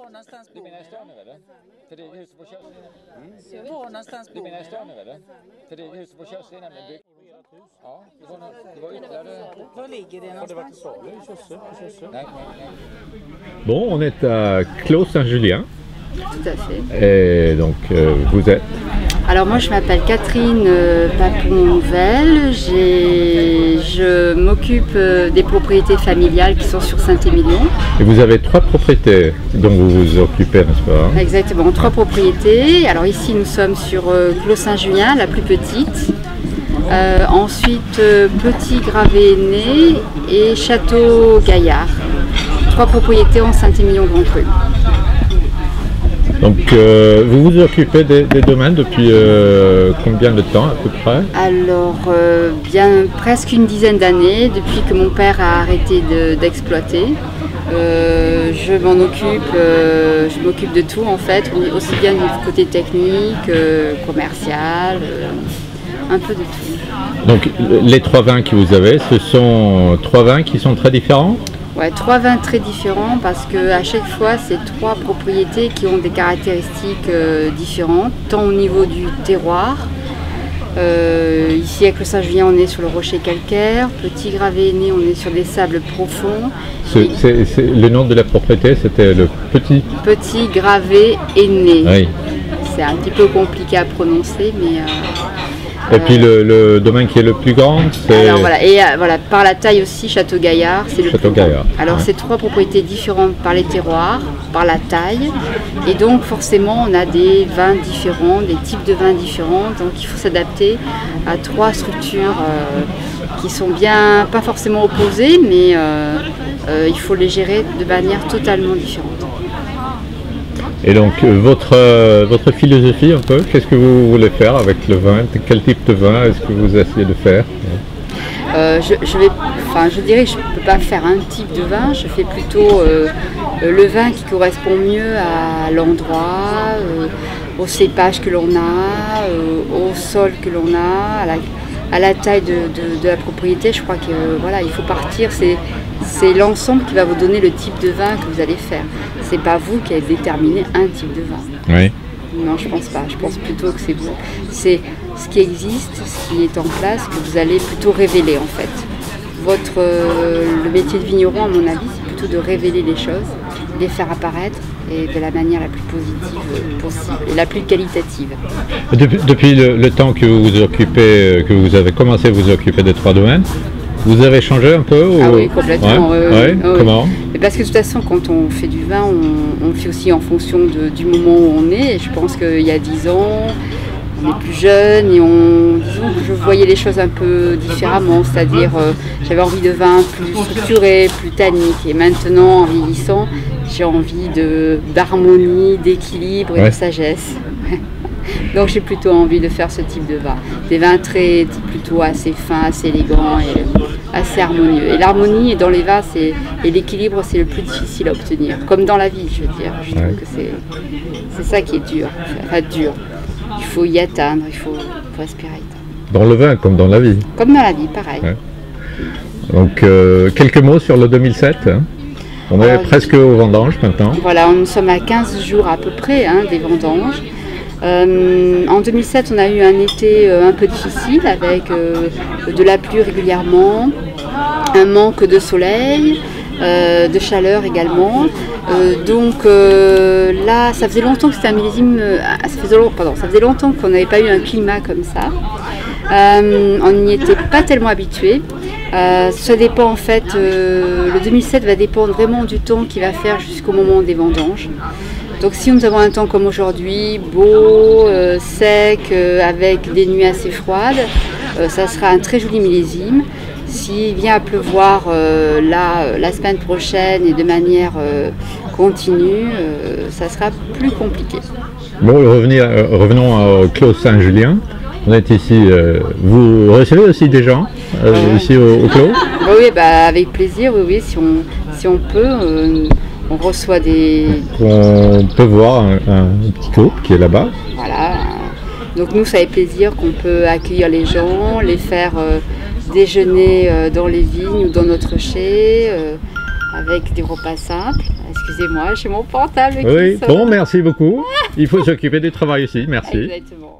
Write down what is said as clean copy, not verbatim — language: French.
Var någonstans bor Du menar Estonia eller? För det är huset på körslinjen. Var någonstans Du bor menar Estonia eller? För det är huset på körslinjen med byggt. Ja, det var ytterligare. Var ligger det någonstans? Nej. Bon, on est à Clos Saint-Julien. Tout à fait. Et donc, vous êtes... Alors moi je m'appelle Catherine Papon-Velle, je m'occupe des propriétés familiales qui sont sur Saint-Émilion. Et vous avez 3 propriétés dont vous vous occupez, n'est-ce pas? Exactement, 3 propriétés. Alors ici nous sommes sur Clos Saint-Julien, la plus petite. Ensuite Petit Gravé-Né et Château Gaillard. 3 propriétés en Saint-Émilion-Grand-Cru. Donc vous vous occupez des domaines depuis combien de temps à peu près? Alors bien presque une dizaine d'années, depuis que mon père a arrêté d'exploiter. Je m'occupe de tout en fait, aussi bien du côté technique, commercial, un peu de tout. Donc les 3 vins que vous avez, ce sont 3 vins qui sont très différents? Ouais, 3 vins très différents parce qu'à chaque fois, c'est 3 propriétés qui ont des caractéristiques différentes, tant au niveau du terroir. Ici, avec le Saint-Julien, on est sur le rocher calcaire. Petit Gravé-Né, on est sur des sables profonds. Le nom de la propriété, c'était le Petit Gravé-Né. Oui. C'est un petit peu compliqué à prononcer, mais... Et puis le domaine qui est le plus grand, c'est... Alors voilà, et voilà, par la taille aussi, Château Gaillard, c'est le Château plus grand. Gaillard. Alors Ouais. c'est 3 propriétés différentes par les terroirs, par la taille, et donc forcément on a des vins différents, des types de vins différents, donc il faut s'adapter à 3 structures qui sont bien, pas forcément opposées, mais il faut les gérer de manière totalement différente. Et donc votre philosophie un peu, qu'est-ce que vous voulez faire avec le vin? Quel type de vin est-ce que vous essayez de faire? Je dirais que je ne peux pas faire un type de vin, je fais plutôt le vin qui correspond mieux à l'endroit, au cépage que l'on a, au sol que l'on a, à la taille de la propriété. Je crois que voilà, il faut partir, c'est l'ensemble qui va vous donner le type de vin que vous allez faire. C'est pas vous qui allez déterminer un type de vin. Oui. Non, je pense pas. Je pense plutôt que c'est vous. C'est ce qui existe, ce qui est en place, que vous allez plutôt révéler en fait. Le métier de vigneron, à mon avis, c'est plutôt de révéler les choses, les faire apparaître et de la manière la plus positive possible et la plus qualitative. Depuis le temps que vous vous occupez, que vous avez commencé à vous occuper des 3 domaines, vous avez changé un peu ou... Ah oui, complètement. Ouais. Comment? Parce que de toute façon, quand on fait du vin, on le fait aussi en fonction du moment où on est. Et je pense qu'il y a 10 ans, on est plus jeune et disons que je voyais les choses un peu différemment. C'est-à-dire, j'avais envie de vin plus structuré, plus tannique. Et maintenant, en vieillissant, j'ai envie d'harmonie, d'équilibre et de sagesse. Donc j'ai plutôt envie de faire ce type de vin. Des vins plutôt assez fins, assez élégants et assez harmonieux. Et l'harmonie dans les vins et l'équilibre, c'est le plus difficile à obtenir. Comme dans la vie, je veux dire. Je trouve que c'est ça qui est dur. Enfin dur. Il faut y atteindre, il faut aspirer. Dans le vin comme dans la vie. Comme dans la vie, pareil. Ouais. Donc quelques mots sur le 2007. Hein. On est presque aux vendanges maintenant. Voilà, nous sommes à 15 jours à peu près des vendanges. En 2007, on a eu un été un peu difficile avec de la pluie régulièrement, un manque de soleil, de chaleur également. Donc là, ça faisait longtemps que c'était un millésime. Ça faisait longtemps qu'on n'avait pas eu un climat comme ça. On n'y était pas tellement habitué. Ça dépend en fait. Le 2007 va dépendre vraiment du temps qu'il va faire jusqu'au moment des vendanges. Donc si nous avons un temps comme aujourd'hui, beau, sec, avec des nuits assez froides, ça sera un très joli millésime. S'il vient à pleuvoir la semaine prochaine et de manière continue, ça sera plus compliqué. Bon, revenons au Clos Saint-Julien. On est ici, vous recevez aussi des gens ici au Clos? Oui, avec plaisir, oui, si on peut. On reçoit des... On peut voir un petit couple qui est là-bas. Voilà. Donc nous, ça fait plaisir qu'on peut accueillir les gens, les faire déjeuner dans les vignes ou dans notre chai, avec des repas simples. Excusez-moi, j'ai mon portable qui Oui, sonne. bon, merci beaucoup. Il faut s'occuper du travail aussi, merci. Exactement.